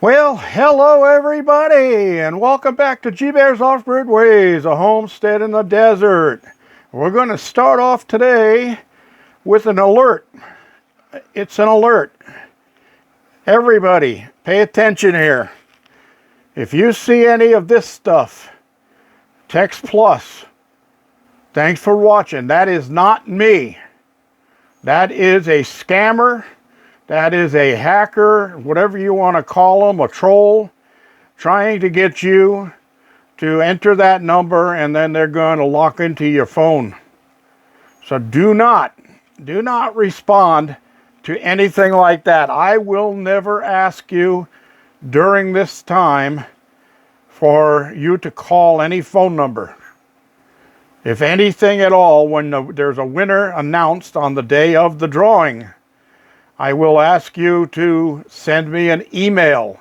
Well, hello everybody, and welcome back to G-Bear's Off-Grid Ways, a homestead in the desert. We're going to start off today with an alert. It's an alert. Everybody, pay attention here. If you see any of this stuff, text plus. Thanks for watching. That is not me. That is a scammer. That is a hacker, whatever you want to call them, a troll, trying to get you to enter that number, and then they're going to lock into your phone. So do not respond to anything like that. I will never ask you during this time for you to call any phone number. If anything at all, when there's a winner announced on the day of the drawing, I will ask you to send me an email,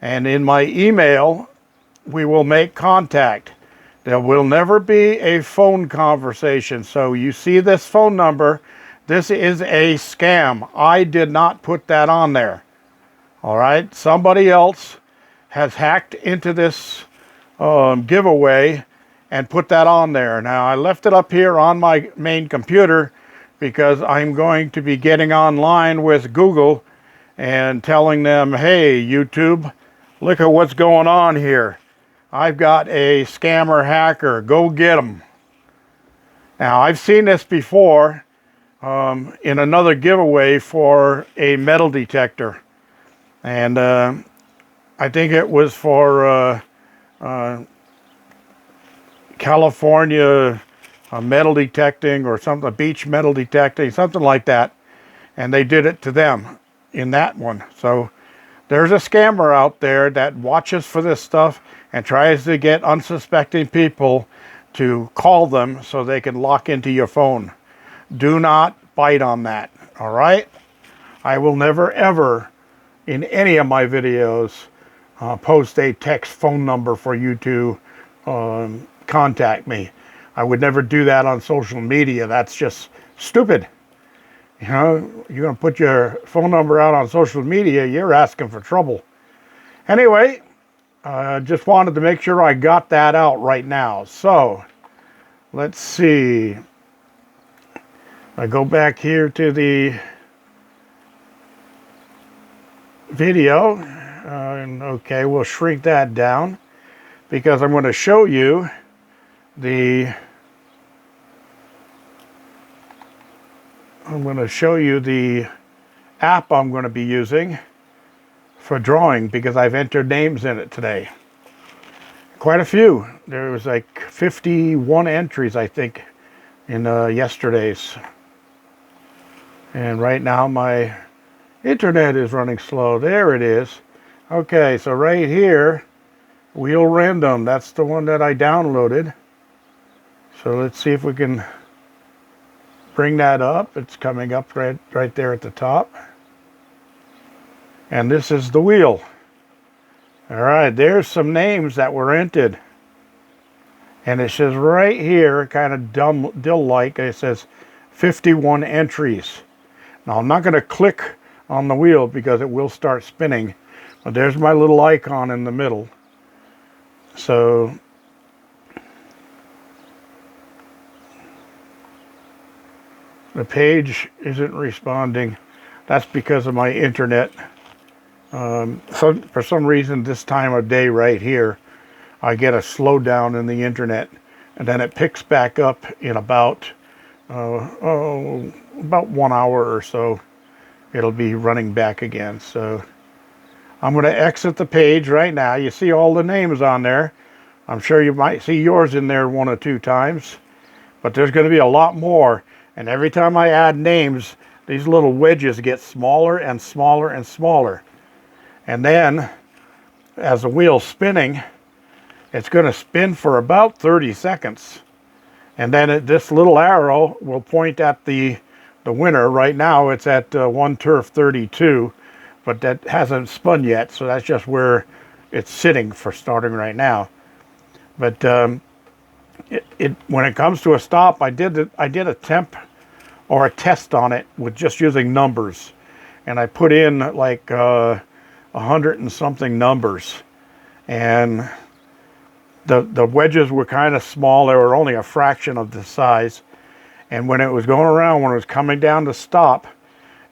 and in my email we will make contact. There will never be a phone conversation. So you see this phone number, this is a scam. I did not put that on there. All right, somebody else has hacked into this giveaway and put that on there. Now I left it up here on my main computer because I'm going to be getting online with Google and telling them, hey, YouTube, look at what's going on here. I've got a scammer hacker. Go get them. Now, I've seen this before in another giveaway for a metal detector. And I think it was for California metal detecting or something, beach metal detecting, something like that. And they did it to them in that one. So there's a scammer out there that watches for this stuff and tries to get unsuspecting people to call them so they can lock into your phone. Do not bite on that, all right? I will never ever in any of my videos post a text phone number for you to contact me. I would never do that on social media. That's just stupid. You know, you're going to put your phone number out on social media, you're asking for trouble. Anyway, just wanted to make sure I got that out right now. So, let's see. I go back here to the video. Okay, we'll shrink that down because I'm going to show you the app I'm going to be using for drawing, because I've entered names in it today. Quite a few. There was like 51 entries, I think, in yesterday's. And right now my internet is running slow. There it is. Okay, so right here, Wheel Random, that's the one that I downloaded. So let's see if we can bring that up. It's coming up right there at the top. And this is the wheel. All right, there's some names that were entered. And it says right here, kind of dumb dill-like, it says 51 entries. Now I'm not going to click on the wheel because it will start spinning. But there's my little icon in the middle. So the page isn't responding. That's because of my internet. So for some reason this time of day right here, I get a slowdown in the internet, and then it picks back up in about 1 hour or so. It'll be running back again. So I'm going to exit the page right now. You see all the names on there. I'm sure you might see yours in there 1 or 2 times, but there's going to be a lot more. And every time I add names, these little wedges get smaller and smaller and smaller. And then, as the wheel's spinning, it's going to spin for about 30 seconds. And then this little arrow will point at the winner. Right now, it's at 1 turf 32, but that hasn't spun yet, so that's just where it's sitting for starting right now. But when it comes to a stop, I did a temp or a test on it with just using numbers, and I put in like 100 and something numbers. And the wedges were kind of small. They were only a fraction of the size. And when it was going around, when it was coming down to stop,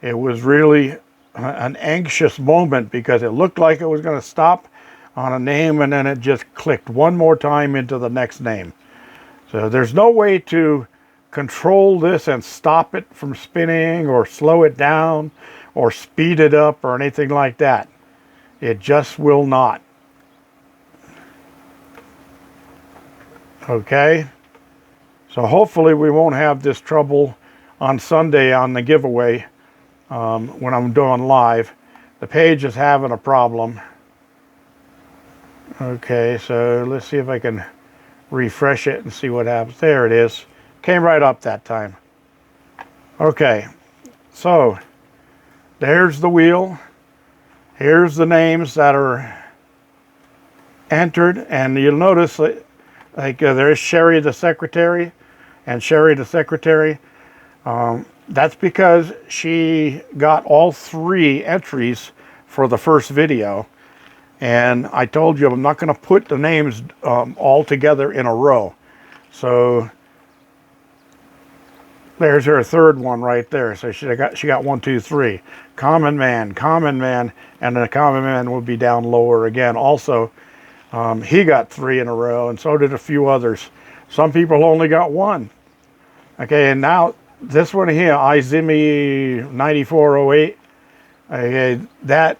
it was really an anxious moment because it looked like it was going to stop on a name, and then it just clicked one more time into the next name. So there's no way to control this and stop it from spinning or slow it down or speed it up or anything like that. It just will not. Okay? So hopefully we won't have this trouble on Sunday on the giveaway when I'm doing live. The page is having a problem. Okay, so let's see if I can refresh it and see what happens. There it is. Came right up that time. Okay, so there's the wheel. Here's the names that are entered, and you'll notice there's Sherry the secretary and Sherry the secretary. That's because she got all 3 entries for the first video. And I told you I'm not going to put the names all together in a row. So there's her third one right there. So she got 1, 2, 3. Common man, and the common man will be down lower again. Also, he got 3 in a row, and so did a few others. Some people only got 1. Okay, and now this one here, iZimmy 9408. Okay, that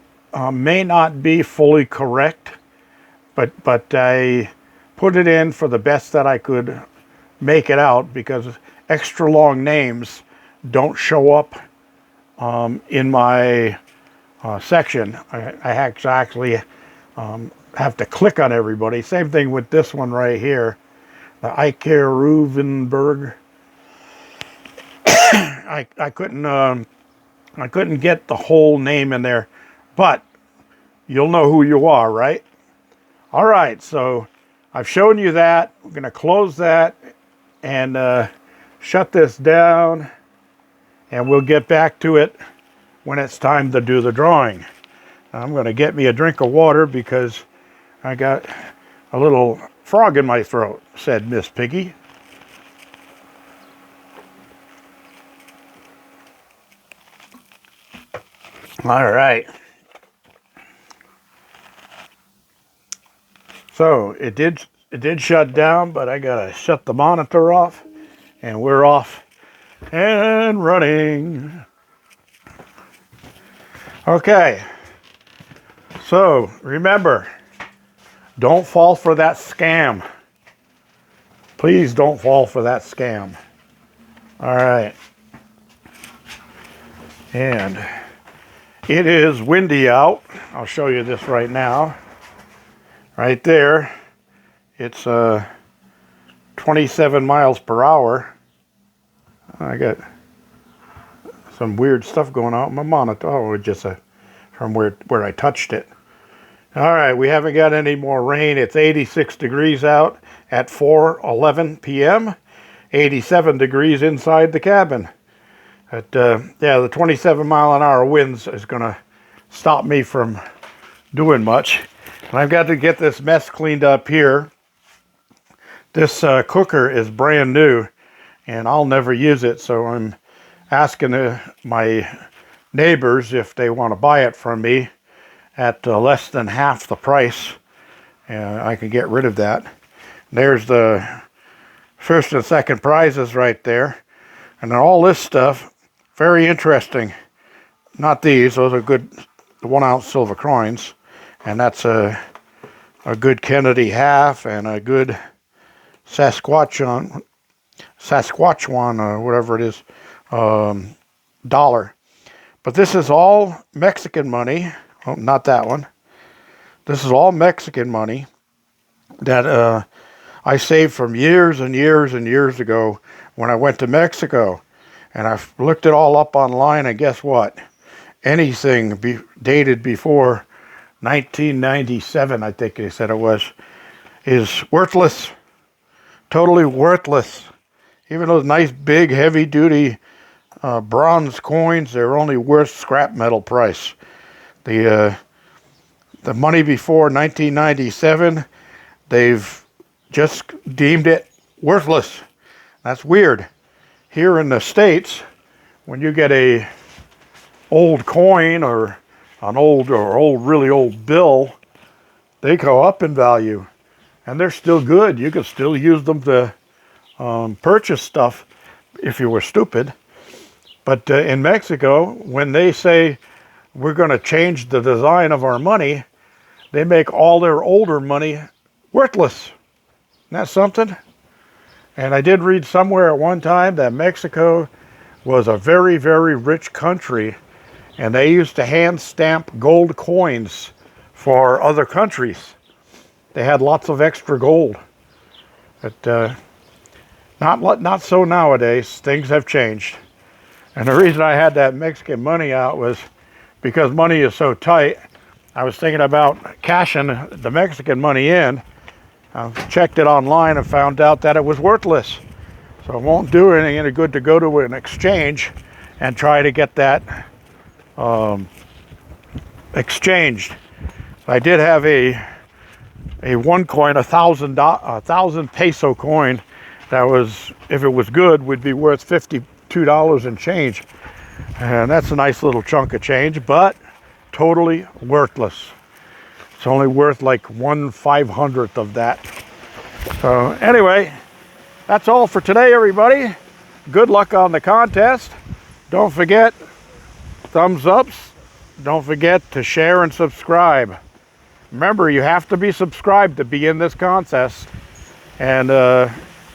may not be fully correct, but I put it in for the best that I could make it out, because extra long names don't show up in my section. I actually have to click on everybody. Same thing with this one right here, the Ike Ruvenberg. I couldn't get the whole name in there, but you'll know who you are, right? All right, so I've shown you that. We're going to close that and shut this down, and we'll get back to it when it's time to do the drawing. I'm going to get me a drink of water because I got a little frog in my throat, said Miss Piggy. All right. So it did shut down, but I gotta shut the monitor off, and we're off and running. Okay. So remember, don't fall for that scam. Please don't fall for that scam. All right. And it is windy out. I'll show you this right now. Right there, it's 27 miles per hour. I got some weird stuff going on with my monitor. Oh, just from where I touched it. All right, we haven't got any more rain. It's 86 degrees out at 4:11 p.m. 87 degrees inside the cabin. But yeah, the 27 mile an hour winds is going to stop me from doing much. And I've got to get this mess cleaned up here. This cooker is brand new, and I'll never use it, so I'm asking my neighbors if they want to buy it from me at less than half the price. And I can get rid of that. There's the first and second prizes right there. And then all this stuff, very interesting. Not these, those are good, the 1 ounce silver coins. And that's a good Kennedy half and a good Saskatchewan or whatever it is, dollar. But this is all Mexican money. Oh, not that one. This is all Mexican money that I saved from years and years and years ago when I went to Mexico. And I looked it all up online, and guess what? Anything dated before 1997, I think they said it was, is worthless. Totally worthless. Even those nice, big, heavy-duty bronze coins, they're only worth scrap metal price. The the money before 1997, they've just deemed it worthless. That's weird. Here in the States, when you get a old coin or an old really old bill, they go up in value, and they're still good. You can still use them to purchase stuff if you were stupid. But in Mexico, when they say we're going to change the design of our money, they make all their older money worthless. Isn't that something? And I did read somewhere at one time that Mexico was a very, very rich country, and they used to hand stamp gold coins for other countries. They had lots of extra gold. But not so nowadays. Things have changed. And the reason I had that Mexican money out was because money is so tight. I was thinking about cashing the Mexican money in. I checked it online and found out that it was worthless. So it won't do any good to go to an exchange and try to get that exchanged. I did have a one coin, a thousand peso coin that was, if it was good, would be worth $52 and change. And that's a nice little chunk of change, but totally worthless. It's only worth like 1/500th of that. So anyway, that's all for today, everybody. Good luck on the contest. Don't forget, thumbs ups. Don't forget to share and subscribe. Remember, you have to be subscribed to be in this contest. And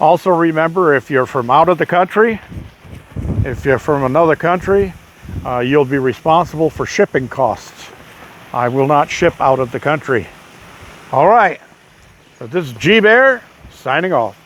also remember, if you're from out of the country, if you're from another country, you'll be responsible for shipping costs. I will not ship out of the country. All right. So this is G Bear signing off.